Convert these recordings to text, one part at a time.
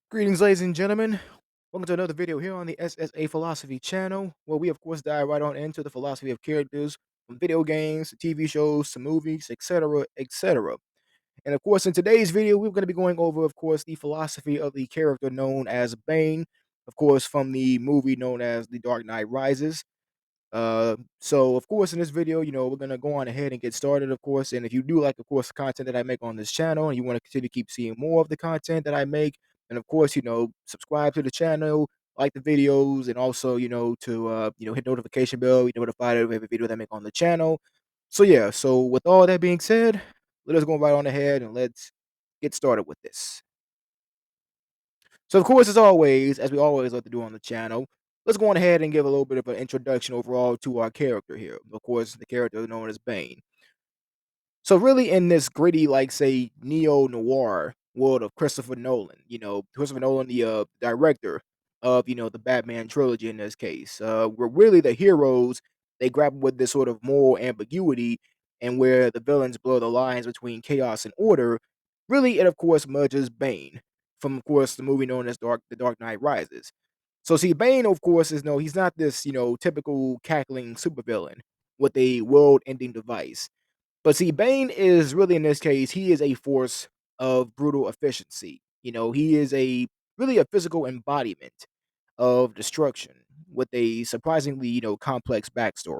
Greetings, ladies and gentlemen. Welcome to another video here on the SSA Philosophy channel, where we, of course, dive right on into the philosophy of characters from video games to TV shows to movies, etc., etc. And of course, in today's video, we're going to be going over, of course, the philosophy of the character known as Bane, of course, from the movie known as The Dark Knight Rises. So of course, in this video, we're gonna go on ahead and get started, of course. And if you do like, of course, the content that I make on this channel, and you want to continue to keep seeing more of the content that I make, and of course, subscribe to the channel, like the videos, and also, to hit notification bell, be notified of every video that I make on the channel. So yeah, so with all that being said, let us go right on ahead and let's get started with this. So, of course, as we always like to do on the channel, let's go on ahead and give a little bit of an introduction overall to our character here. Of course, the character known as Bane. So, really, in this gritty, like, say, neo noir world of Christopher Nolan, Christopher Nolan, the director of, the Batman trilogy in this case, where really the heroes they grapple with this sort of moral ambiguity and where the villains blur the lines between chaos and order. Really, it of course merges Bane from, of course, the movie known as The Dark Knight Rises. So, see, Bane, of course, is no, he's not this, typical cackling supervillain with a world-ending device. But see, Bane is really in this case, he is a force of brutal efficiency. He is a really a physical embodiment of destruction with a surprisingly, complex backstory.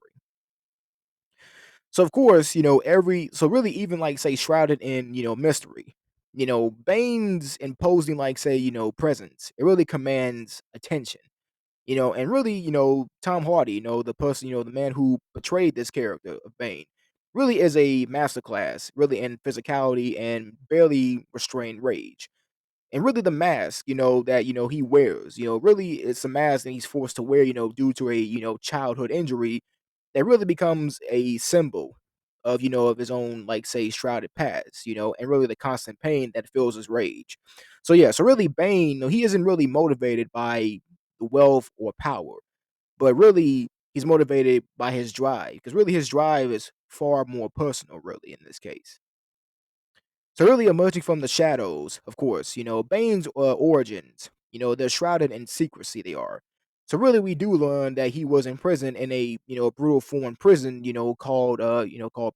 So of course, every so really even like say shrouded in, mystery. Bane's imposing like say, presence. It really commands attention. And really, Tom Hardy, the person, the man who portrayed this character of Bane, really is a masterclass, really in physicality and barely restrained rage. And really the mask, that, he wears, really it's a mask that he's forced to wear, due to a, childhood injury that really becomes a symbol of, of his own, like, say, shrouded past, and really the constant pain that fills his rage. So, yeah, so really Bane, he isn't really motivated by the wealth or power, but really he's motivated by his drive, because really his drive is far more personal, really, in this case. So really emerging from the shadows, of course, Bane's origins, they're shrouded in secrecy they are. So really we do learn that he was in prison in a, brutal foreign prison, called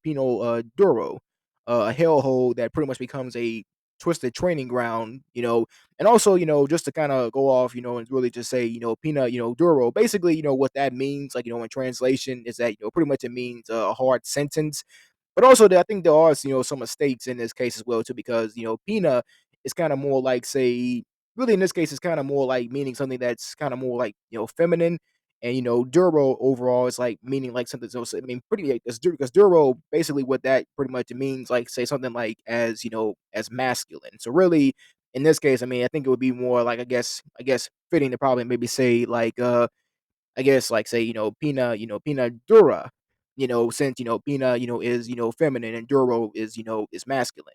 Pino Duro, a hellhole that pretty much becomes a twisted training ground, and also, just to kind of go off, and really just say, Pina, Duro, basically, what that means, like, in translation is that, pretty much it means a hard sentence, but also, I think there are some mistakes in this case as well too, because Pina is kind of more like say, really in this case, it's kind of more like meaning something that's kind of more like feminine, and Duro overall is like meaning like something else. I mean, pretty because Duro basically what that pretty much means like say something like as as masculine. So really, in this case, I mean, I think it would be more like I guess fitting to probably maybe say like I guess like say, Pina, Pina Dura, since Pina, is, feminine and Duro is, is masculine,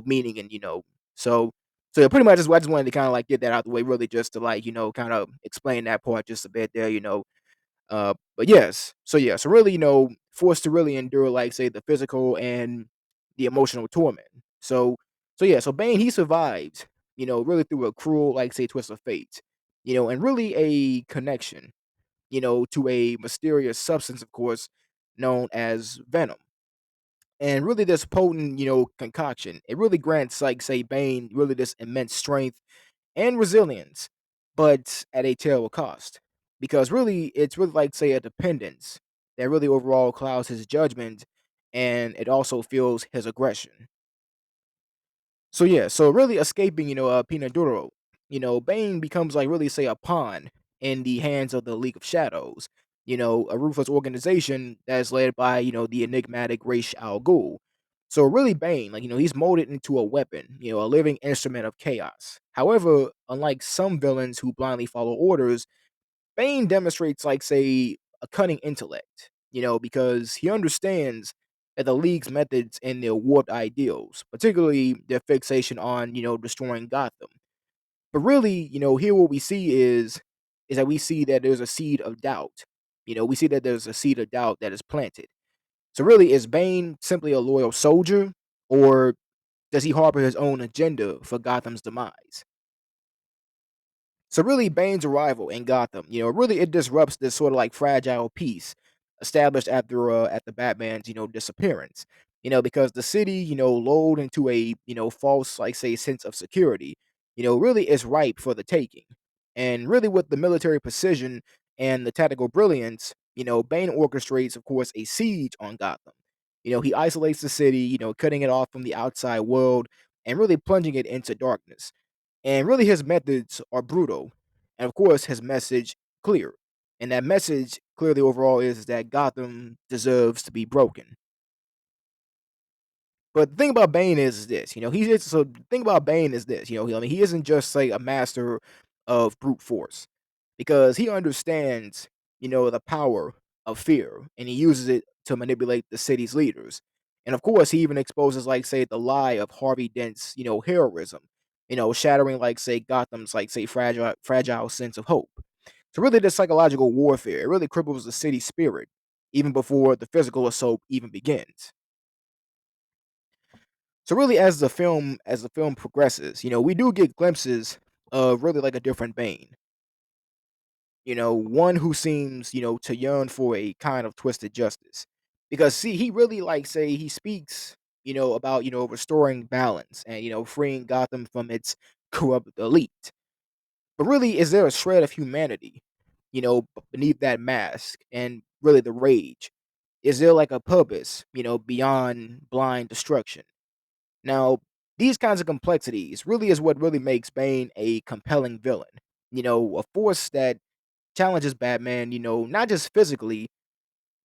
meaning and so yeah, pretty much I just wanted to kind of like get that out the way, really just to like, kind of explain that part just a bit there, but yes, so yeah, so really, forced to really endure like say the physical and the emotional torment. So yeah, so Bane he survives, really through a cruel, like say twist of fate, and really a connection to a mysterious substance, of course, known as venom. And really, this potent, concoction, it really grants, like, say, Bane, really this immense strength and resilience, but at a terrible cost. Because really, it's really like, say, a dependence that really overall clouds his judgment and it also fuels his aggression. So yeah, so really escaping, Pinaduro, Bane becomes like really say a pawn in the hands of the League of Shadows, a ruthless organization that's led by, the enigmatic Ra's al Ghul. So really Bane, like, he's molded into a weapon, a living instrument of chaos. However, unlike some villains who blindly follow orders, Bane demonstrates like say a cunning intellect, because he understands that the League's methods and their warped ideals, particularly their fixation on, destroying Gotham. But really, here what we see is that we see that there's a seed of doubt. We see that there's a seed of doubt that is planted. So really, is Bane simply a loyal soldier, or does he harbor his own agenda for Gotham's demise? So really, Bane's arrival in Gotham, really it disrupts this sort of like fragile peace established after Batman's disappearance. Because the city, lulled into a false like say sense of security, really is ripe for the taking. And really, with the military precision and the tactical brilliance, Bane orchestrates, of course, a siege on Gotham. He isolates the city, cutting it off from the outside world and really plunging it into darkness. And really, his methods are brutal. And of course, his message clear. And that message clearly overall is that Gotham deserves to be broken. But the thing about Bane is this, the thing about Bane is this, I mean, he isn't just like a master of brute force because he understands, the power of fear and he uses it to manipulate the city's leaders. And of course, he even exposes, like, say, the lie of Harvey Dent's, heroism, shattering, like, say, Gotham's, like, say, fragile sense of hope. So really, this psychological warfare, it really cripples the city's spirit even before the physical assault even begins. So really, as the film progresses, we do get glimpses of really like a different Bane. One who seems, to yearn for a kind of twisted justice. Because see, he really like say he speaks, about restoring balance and freeing Gotham from its corrupt elite. But really, is there a shred of humanity, beneath that mask and really the rage? Is there like a purpose, beyond blind destruction? Now, these kinds of complexities really is what really makes Bane a compelling villain. A force that challenges Batman, not just physically,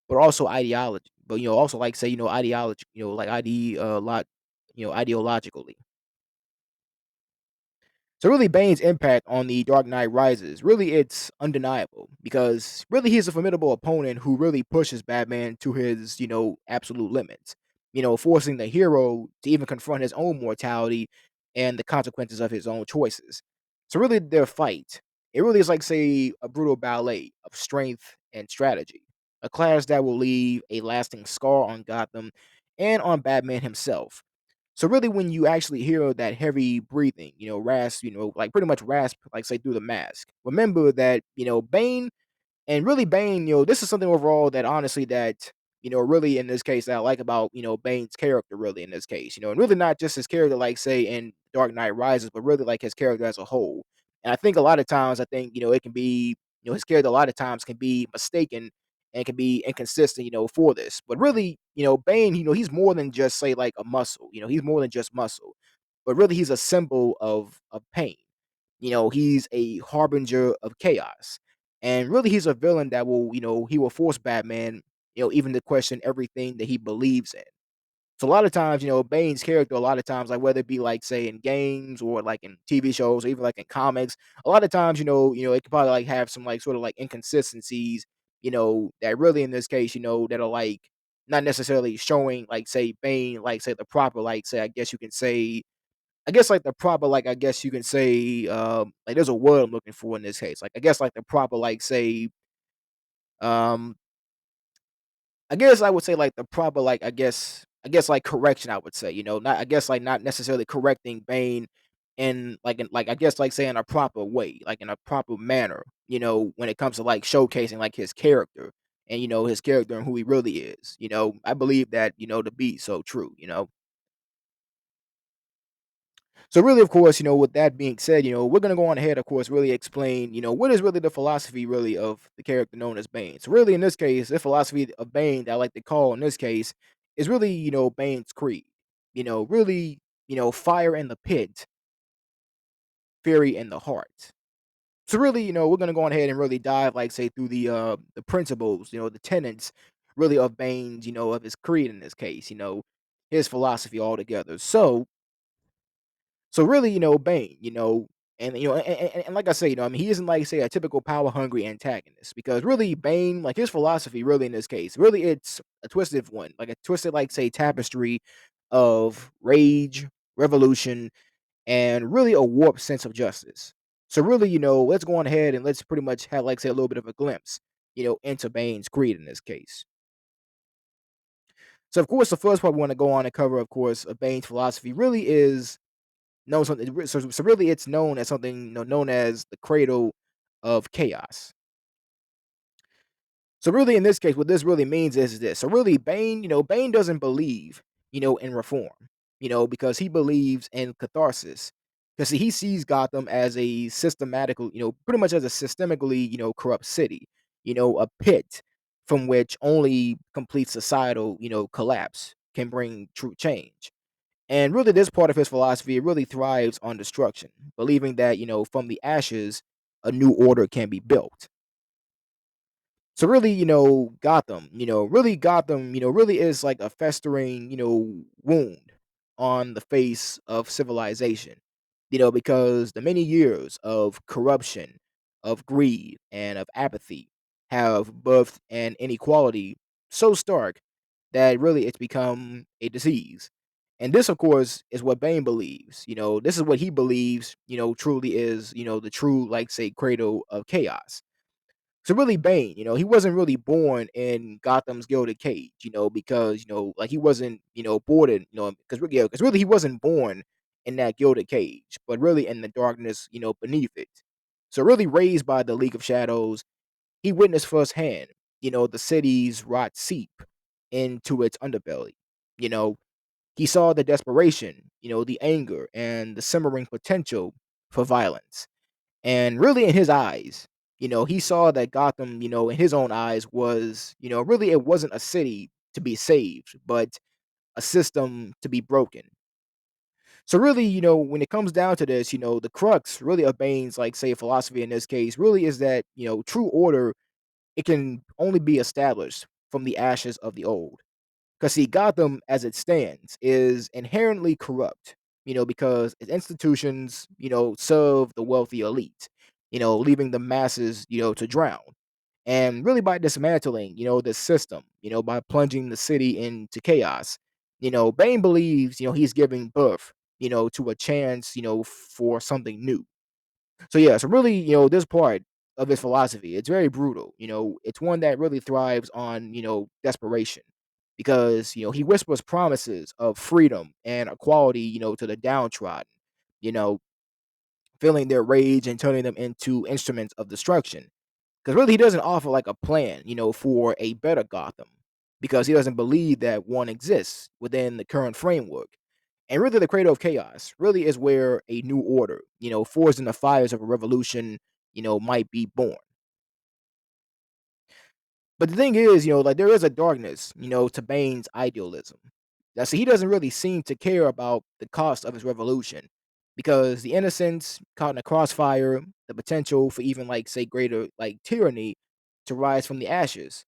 but also ideology. But also like say, ideology, like ideologically. So really Bane's impact on the Dark Knight Rises, really it's undeniable because really he's a formidable opponent who really pushes Batman to his, absolute limits. Forcing the hero to even confront his own mortality and the consequences of his own choices. So really their fight, it really is like say a brutal ballet of strength and strategy. A clash that will leave a lasting scar on Gotham and on Batman himself. So really, when you actually hear that heavy breathing, rasp, like pretty much rasp, like say through the mask, remember that Bane and really Bane, this is something overall that honestly that really in this case that I like about Bane's character really in this case, and really not just his character like say in Dark Knight Rises, but really like his character as a whole. And I think a lot of times I think it can be his character a lot of times can be mistaken and can be inconsistent for this. But really Bane he's more than just say like a muscle. He's more than just muscle, but really he's a symbol of pain. He's a harbinger of chaos. And really he's a villain that will, he will force Batman, even to question everything that he believes in. So a lot of times, Bane's character, a lot of times, like whether it be like say in games or like in TV shows or even like in comics, a lot of times, it could probably like have some like sort of like inconsistencies, that really in this case, that are like not necessarily showing like say Bane, like say the proper, like say, I guess you can say I guess like the proper, like I guess you can say, like there's a word I'm looking for in this case. Like I guess like the proper, like say, um, I guess I would say like the proper, like I guess like correction. I would say, not I guess like not necessarily correcting Bane in I guess like saying a proper way, like in a proper manner. When it comes to like showcasing like his character and his character and who he really is. I believe that to be so true. So really, of course, with that being said, we're gonna go on ahead, of course, really explain, what is really the philosophy really of the character known as Bane. So really, in this case, the philosophy of Bane that I like to call in this case is really, Bane's creed. Really, fire in the pit, fury in the heart. So really, we're gonna go on ahead and really dive, like, say, through the principles, the tenets, really of Bane's, of his creed in this case, his philosophy altogether. So really, Bane, and and like I say, I mean, he isn't like say a typical power hungry antagonist because really Bane, like his philosophy, really in this case, really it's a twisted one, like a twisted, like say tapestry of rage, revolution, and really a warped sense of justice. So really, let's go on ahead and let's pretty much have like say a little bit of a glimpse, into Bane's creed in this case. So of course, the first part we want to go on and cover, of course, of Bane's philosophy really is known something. So really, it's known as something known as the Cradle of Chaos. So really, in this case, what this really means is this. So really, Bane, Bane doesn't believe, in reform, because he believes in catharsis. Because he sees Gotham as a systematical, pretty much as a systemically, corrupt city, a pit from which only complete societal, collapse can bring true change. And really, this part of his philosophy really thrives on destruction, believing that, from the ashes, a new order can be built. So really, Gotham, really is like a festering, wound on the face of civilization. Because the many years of corruption, of greed, and of apathy have birthed an inequality so stark that really it's become a disease. And this, of course, is what Bane believes. This is what he believes, truly is, the true, like, say, cradle of chaos. So really, Bane, he wasn't really born in Gotham's gilded cage, because like he wasn't, born in, because really he wasn't born in that gilded cage, but really in the darkness, beneath it. So really, raised by the League of Shadows, he witnessed firsthand, the city's rot seep into its underbelly. You know, he saw the desperation, the anger, and the simmering potential for violence. And really, in his eyes, he saw that Gotham, in his own eyes, was, really it wasn't a city to be saved, but a system to be broken. So really, when it comes down to this, the crux really of Bane's, like, say, philosophy in this case really is that, true order, it can only be established from the ashes of the old. Because see, Gotham as it stands is inherently corrupt, because its institutions, serve the wealthy elite, leaving the masses, to drown. And really by dismantling, the system, by plunging the city into chaos, Bane believes, he's giving birth, to a chance, for something new. So yeah, so really, this part of his philosophy, it's very brutal. It's one that really thrives on, desperation. Because, he whispers promises of freedom and equality, to the downtrodden, you know, filling their rage and turning them into instruments of destruction. Because really he doesn't offer like a plan, for a better Gotham. Because he doesn't believe that one exists within the current framework. And really, the cradle of chaos really is where a new order, forged in the fires of a revolution, might be born. But the thing is, like there is a darkness, to Bane's idealism. Now, see, he doesn't really seem to care about the cost of his revolution because the innocents caught in a crossfire, the potential for even, like, say, greater, like, tyranny to rise from the ashes.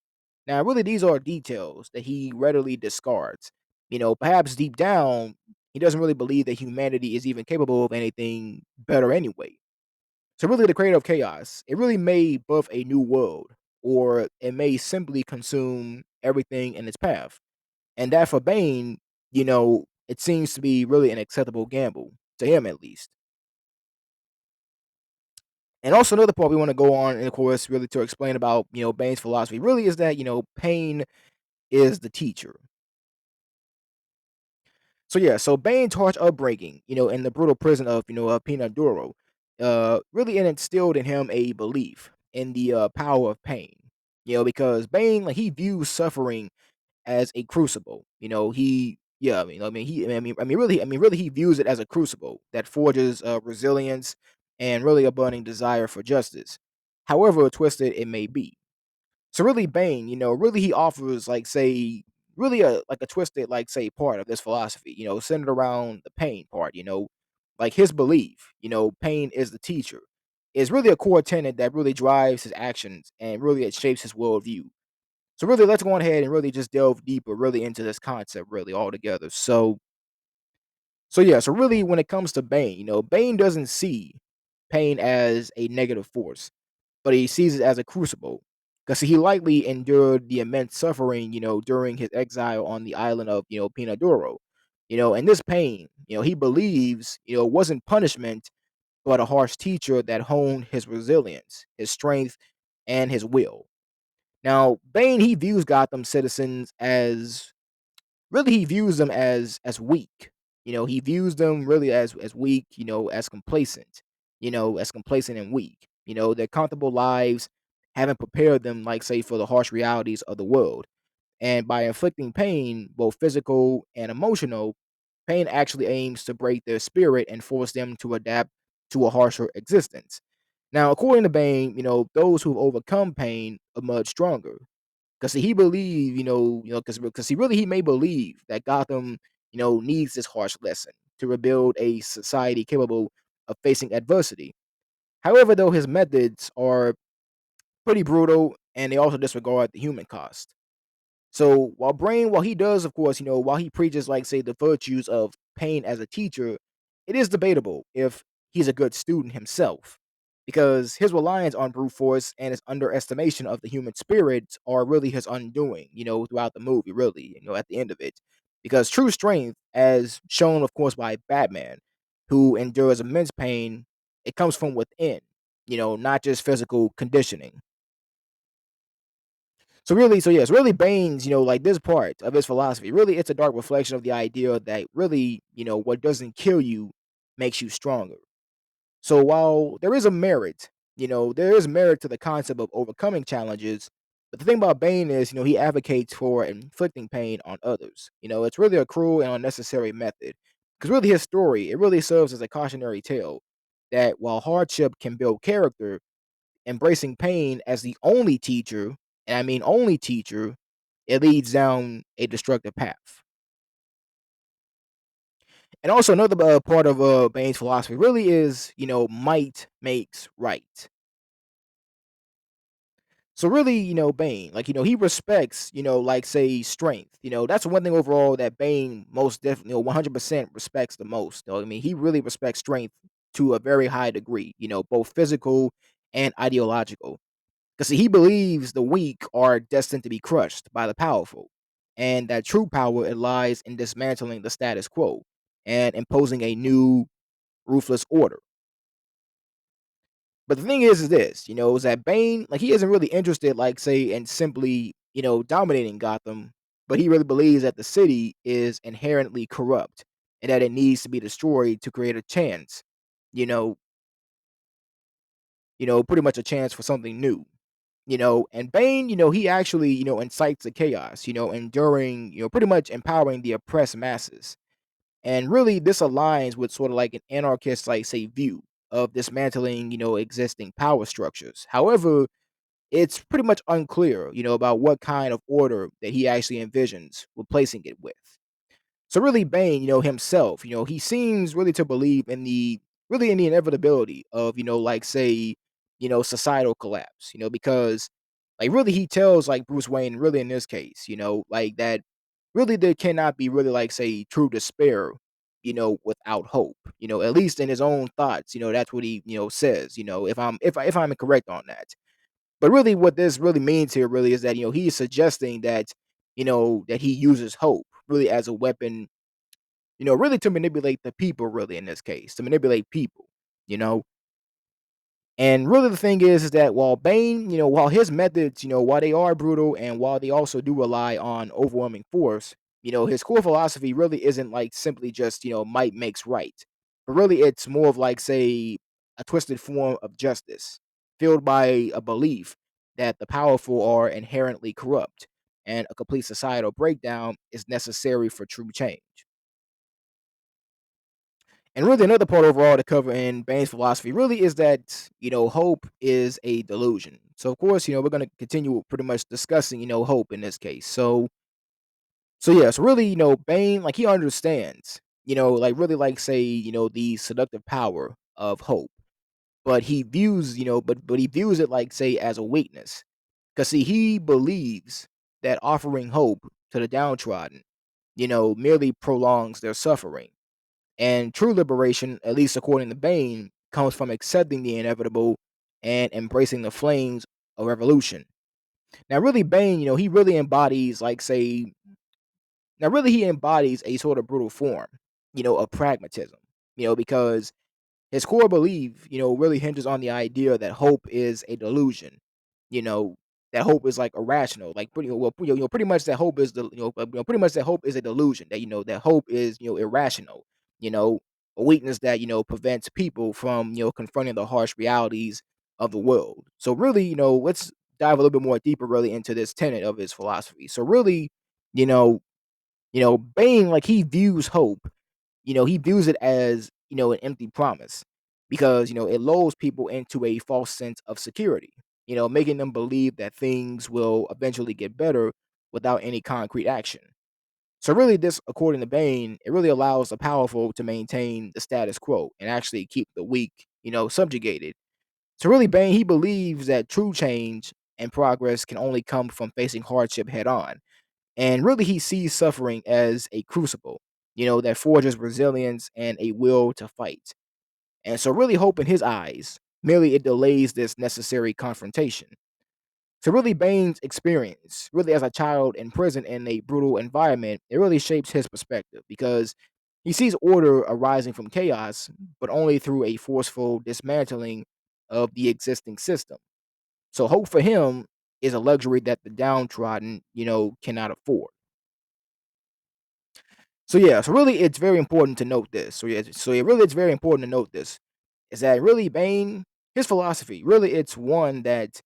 Now, really, these are details that he readily discards. Perhaps deep down, he doesn't really believe that humanity is even capable of anything better anyway. So really, the creator of chaos, it really may birth a new world, or it may simply consume everything in its path. And that for Bane, it seems to be really an acceptable gamble, to him at least. And also another part we want to go on, and of course, really to explain about, Bane's philosophy, really is that, pain is the teacher. So yeah, so Bane's harsh upbringing, in the brutal prison of, Pinaduro, really instilled in him a belief in the power of pain. Because Bane, like, he views suffering as a crucible. He, yeah, really, he views it as a crucible that forges resilience and really a burning desire for justice, however twisted it may be. So really, Bane, really he offers, like, say, really a twisted, like, say, part of this philosophy, centered around the pain part, like his belief, pain is the teacher, is really a core tenet that really drives his actions and really it shapes his worldview. So really, let's go on ahead and really just delve deeper, really into this concept, really altogether. So yeah, so really, when it comes to Bane, Bane doesn't see pain as a negative force, but he sees it as a crucible. Because he likely endured the immense suffering, during his exile on the island of, Pinaduro. And this pain, he believes, wasn't punishment, but a harsh teacher that honed his resilience, his strength, and his will. Now, Bane, he views Gotham citizens as really he views them as weak. He views them really as weak, as complacent and weak. Their comfortable lives haven't prepared them, like say, for the harsh realities of the world. And by inflicting pain, both physical and emotional, pain actually aims to break their spirit and force them to adapt to a harsher existence. Now, according to Bane, those who've overcome pain emerge stronger. Because he believe, because he may believe that Gotham, needs this harsh lesson to rebuild a society capable of facing adversity. However, though his methods are pretty brutal and they also disregard the human cost. So while he does, of course, while he preaches, like, say, the virtues of pain as a teacher, it is debatable if he's a good student himself, because his reliance on brute force and his underestimation of the human spirit are really his undoing, throughout the movie, really, at the end of it. Because true strength, as shown, of course, by Batman, who endures immense pain, it comes from within, not just physical conditioning. So really Bane's, like this part of his philosophy, really it's a dark reflection of the idea that really, what doesn't kill you makes you stronger. So while there is merit to the concept of overcoming challenges, but the thing about Bane is, he advocates for inflicting pain on others. It's really a cruel and unnecessary method. Because really his story, it really serves as a cautionary tale that while hardship can build character, embracing pain as the only teacher, and I mean only teacher, it leads down a destructive path. And also another part of Bane's philosophy really is, might makes right. So really, Bane, like, he respects, like, say, strength. That's one thing overall that Bane most definitely, 100% respects the most. I mean, he really respects strength to a very high degree, both physical and ideological. Because he believes the weak are destined to be crushed by the powerful, and that true power it lies in dismantling the status quo and imposing a new ruthless order. But the thing is this, is that Bane, like, he isn't really interested, like, say, in simply, dominating Gotham, but he really believes that the city is inherently corrupt and that it needs to be destroyed to create a chance, you know, pretty much a chance for something new. And Bane, he actually, incites the chaos, enduring, pretty much empowering the oppressed masses. And really, this aligns with sort of like an anarchist, like, say, view of dismantling, existing power structures. However, it's pretty much unclear, about what kind of order that he actually envisions replacing it with. So really, Bane, himself, he seems really to believe in the inevitability of, like, say, societal collapse, because, like, really he tells, like, Bruce Wayne, really in this case, like, that really there cannot be really, like, say, true despair, without hope. At least in his own thoughts, that's what he, says, if I'm correct on that. But really what this really means here really is that, he's suggesting that, that he uses hope really as a weapon, really to manipulate the people, really in this case, to manipulate people, you know. And really the thing is that while Bane, while his methods, while they are brutal and while they also do rely on overwhelming force, his core philosophy really isn't like simply just, might makes right. But really it's more of, like, say, a twisted form of justice, filled by a belief that the powerful are inherently corrupt and a complete societal breakdown is necessary for true change. And really, another part overall to cover in Bane's philosophy really is that, hope is a delusion. So, of course, we're going to continue pretty much discussing, hope in this case. So really, Bane, like, he understands, like, really, like, say, the seductive power of hope, but he views, but he views it, like, say, as a weakness. Because, see, he believes that offering hope to the downtrodden, merely prolongs their suffering. And true liberation, at least according to Bane, comes from accepting the inevitable and embracing the flames of revolution. Now, really, Bane, he really embodies, like, say, now, really, he embodies a sort of brutal form, of pragmatism, because his core belief, really hinges on the idea that hope is a delusion, you know, that hope is, like, irrational, like, pretty much that hope is pretty much that hope is a delusion, that, that hope is, irrational. you know, a weakness that, prevents people from, confronting the harsh realities of the world. So really, let's dive a little bit more deeper really into this tenet of his philosophy. So really, you know, Bane, like, he views hope, he views it as, an empty promise because, it lulls people into a false sense of security, making them believe that things will eventually get better without any concrete action. So really this, according to Bane, it really allows the powerful to maintain the status quo and actually keep the weak, subjugated. So really Bane, he believes that true change and progress can only come from facing hardship head on. And really, he sees suffering as a crucible, that forges resilience and a will to fight. And so, really, hope in his eyes merely it delays this necessary confrontation. So, really, Bane's experience, really as a child in prison in a brutal environment, it really shapes his perspective because he sees order arising from chaos, but only through a forceful dismantling of the existing system. So, hope for him is a luxury that the downtrodden, cannot afford. So yeah, so really it's very important to note this. So yeah, really it's very important to note this is that really Bane, his philosophy, really it's one that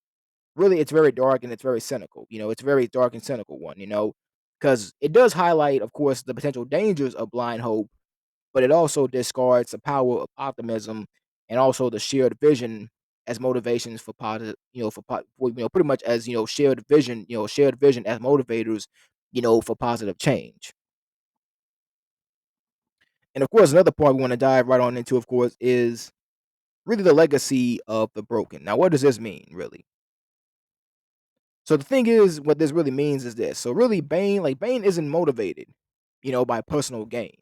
really it's very dark and it's very cynical. It's a very dark and cynical one, because it does highlight, of course, the potential dangers of blind hope, but it also discards the power of optimism and also the shared vision as motivations for positive, pretty much as shared vision as motivators, for positive change. And of course, another part we want to dive right on into, of course, is really the legacy of the broken. Now, what does this mean, really? So the thing is, what this really means is this. So really, Bane isn't motivated, by personal gain,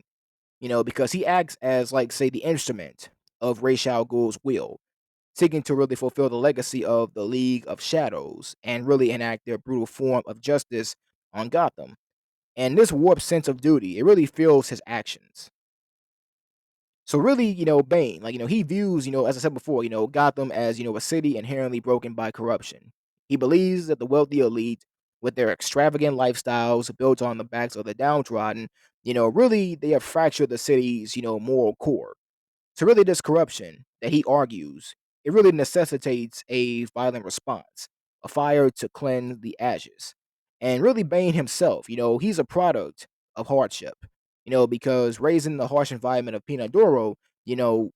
because he acts as, like, say, the instrument of Ra's al Ghul's will, seeking to really fulfill the legacy of the League of Shadows and really enact their brutal form of justice on Gotham. And this warped sense of duty, it really fuels his actions. So really, Bane, like, he views, as I said before, Gotham as, a city inherently broken by corruption. He believes that the wealthy elite, with their extravagant lifestyles built on the backs of the downtrodden, really they have fractured the city's, moral core. So really this corruption that he argues, it really necessitates a violent response, a fire to cleanse the ashes. And really Bane himself, he's a product of hardship, because raised in the harsh environment of Pinadoro, you know,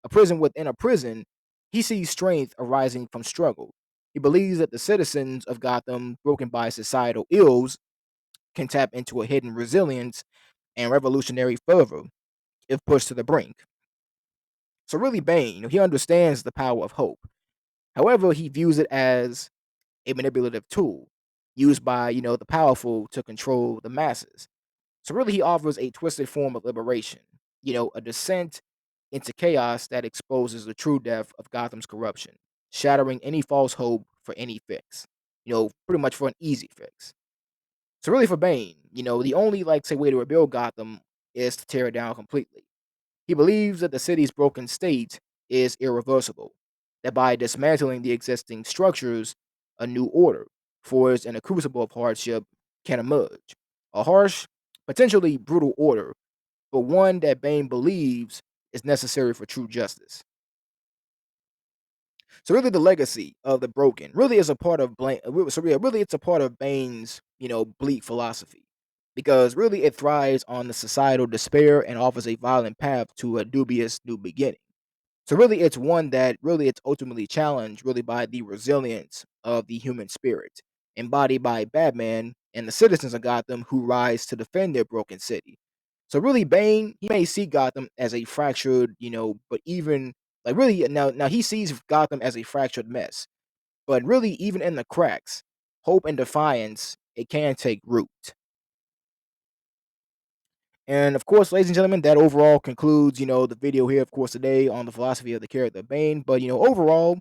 a prison within a prison, he sees strength arising from struggle. He believes that the citizens of Gotham, broken by societal ills, can tap into a hidden resilience and revolutionary fervor if pushed to the brink. So really Bane, he understands the power of hope. However, he views it as a manipulative tool used by, the powerful to control the masses. So really he offers a twisted form of liberation, a descent into chaos that exposes the true depth of Gotham's corruption, shattering any false hope for any fix. Pretty much for an easy fix. So really for Bane, the only, like, say, way to rebuild Gotham is to tear it down completely. He believes that the city's broken state is irreversible, that by dismantling the existing structures, a new order, forged in a crucible of hardship, can emerge. A harsh, potentially brutal order, but one that Bane believes is necessary for true justice. So really, the legacy of the broken really is a part of really it's a part of Bane's, bleak philosophy, because really it thrives on the societal despair and offers a violent path to a dubious new beginning. So really, it's one that really it's ultimately challenged really by the resilience of the human spirit, embodied by Batman and the citizens of Gotham who rise to defend their broken city. So really, Bane, he may see Gotham as a fractured, but even, like, really now he sees Gotham as a fractured mess. But really, even in the cracks, hope and defiance, it can take root. And of course, ladies and gentlemen, that overall concludes, the video here, of course, today on the philosophy of the character Bane. But overall,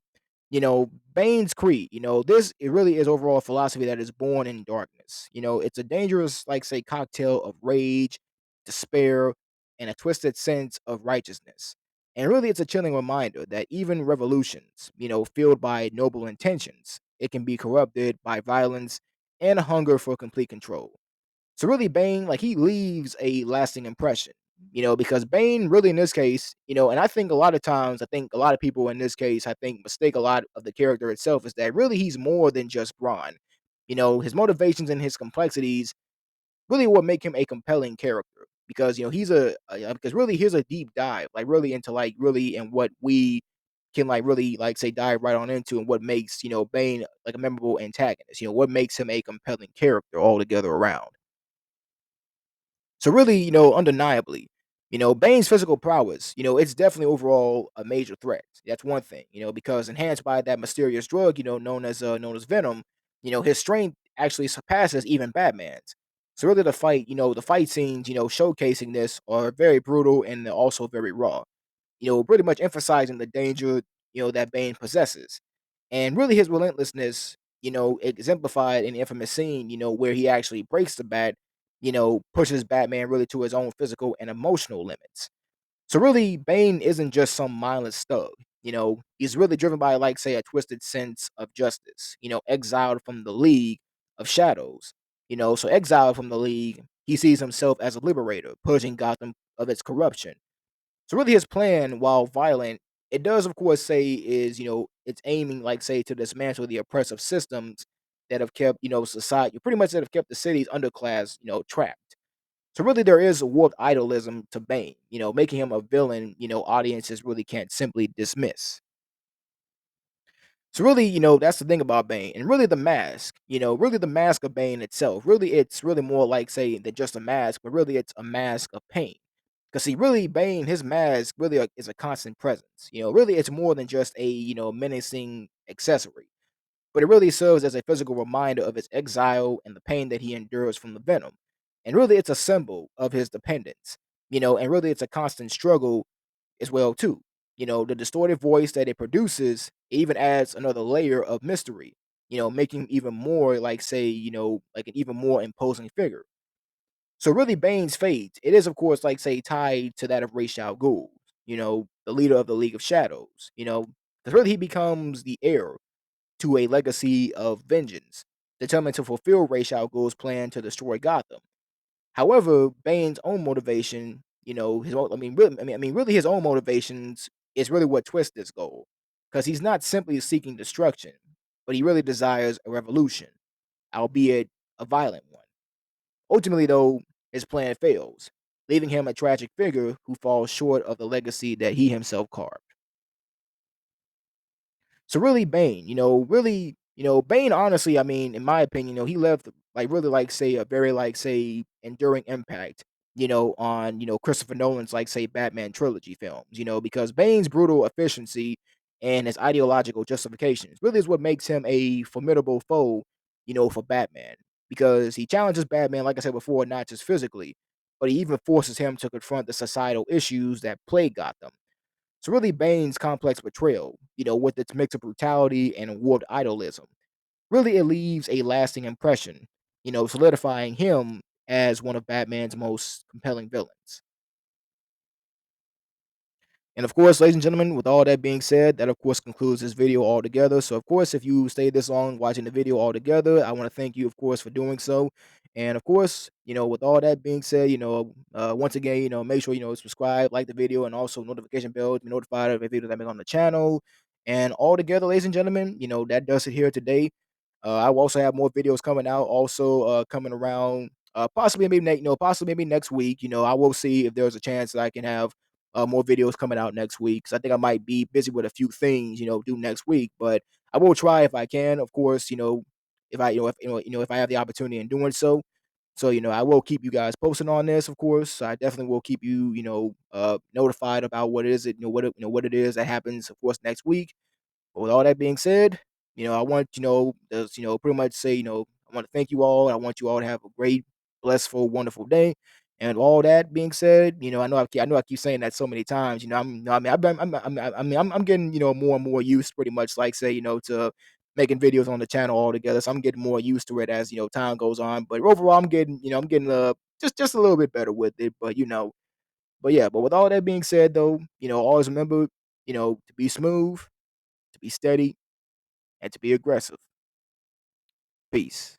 Bane's creed, this it really is overall a philosophy that is born in darkness. It's a dangerous, like, say, cocktail of rage, despair, and a twisted sense of righteousness. And really, it's a chilling reminder that even revolutions, fueled by noble intentions, it can be corrupted by violence and a hunger for complete control. So really, Bane, like, he leaves a lasting impression, because Bane really in this case, and I think a lot of times, I think a lot of people in this case, I think mistake a lot of the character itself is that really he's more than just brawn. His motivations and his complexities really what make him a compelling character because he's because really here's a deep dive like really into like really and what we can like really like say dive right on into and what makes Bane like a memorable antagonist. What makes him a compelling character altogether around. So really, undeniably, Bane's physical prowess, it's definitely overall a major threat. That's one thing, because enhanced by that mysterious drug, known as Venom, his strength actually surpasses even Batman's. So really, the fight scenes, showcasing this are very brutal and they're also very raw. Pretty much emphasizing the danger, that Bane possesses. And really his relentlessness, exemplified in the infamous scene, where he actually breaks the bat, pushes Batman really to his own physical and emotional limits. So really, Bane isn't just some mindless thug. He's really driven by, like, say, a twisted sense of justice. Exiled from the League of Shadows. So exiled from the League, he sees himself as a liberator, purging Gotham of its corruption. So really his plan, while violent, it does of course say is, it's aiming like say to dismantle the oppressive systems that have kept, society pretty much that have kept the city's underclass, trapped. So really there is a warped idolism to Bane, making him a villain, audiences really can't simply dismiss. So really, that's the thing about Bane. And really the mask, really the mask of Bane itself. Really it's really more like say than just a mask, but really it's a mask of pain. Because see, really, Bane, his mask really is a constant presence. Really, it's more than just a menacing accessory, but it really serves as a physical reminder of his exile and the pain that he endures from the venom. And really, it's a symbol of his dependence. And really, it's a constant struggle as well too. The distorted voice that it produces even adds another layer of mystery. Making even more like say like an even more imposing figure. So really, Bane's fate, it is of course like say tied to that of Ra's al Ghul, the leader of the League of Shadows. Because really he becomes the heir to a legacy of vengeance, determined to fulfill Ra's al Ghul's plan to destroy Gotham. However, Bane's own motivation, his own, really his own motivations is really what twists this goal, because he's not simply seeking destruction, but he really desires a revolution, albeit a violent one. Ultimately, though, his plan fails, leaving him a tragic figure who falls short of the legacy that he himself carved. So really, Bane, Bane. Honestly, I mean, in my opinion, he left like really like say a very like say enduring impact. On Christopher Nolan's like say Batman trilogy films. Because Bane's brutal efficiency and his ideological justifications really is what makes him a formidable foe. For Batman, because he challenges Batman, like I said before, not just physically, but he even forces him to confront the societal issues that plague Gotham. So really, Bane's complex betrayal, with its mix of brutality and warped idolism, really it leaves a lasting impression, solidifying him as one of Batman's most compelling villains. And of course, ladies and gentlemen, with all that being said, that of course concludes this video altogether. So of course, if you stayed this long watching the video altogether, I want to thank you, of course, for doing so. And of course, with all that being said, once again, make sure subscribe, like the video, and also notification bell to be notified of every video that I make on the channel. And all together, ladies and gentlemen, that does it here today. I will also have more videos coming out, also coming around, possibly maybe possibly maybe next week. I will see if there's a chance that I can have more videos coming out next week. So I think I might be busy with a few things, do next week, but I will try if I can. Of course, if I, if I have the opportunity in doing so. So I will keep you guys posted on this. Of course, I definitely will keep you, notified about what it is, what it is that happens. Of course, next week. But with all that being said, I want just pretty much say I want to thank you all. I want you all to have a great, blissful, wonderful day. And all that being said, I know I keep saying that so many times. I mean, I'm getting more and more used, pretty much like say to making videos on the channel altogether. So I'm getting more used to it as time goes on. But overall, I'm getting just a little bit better with it. But yeah. But with all that being said, though, always remember to be smooth, to be steady, and to be aggressive. Peace.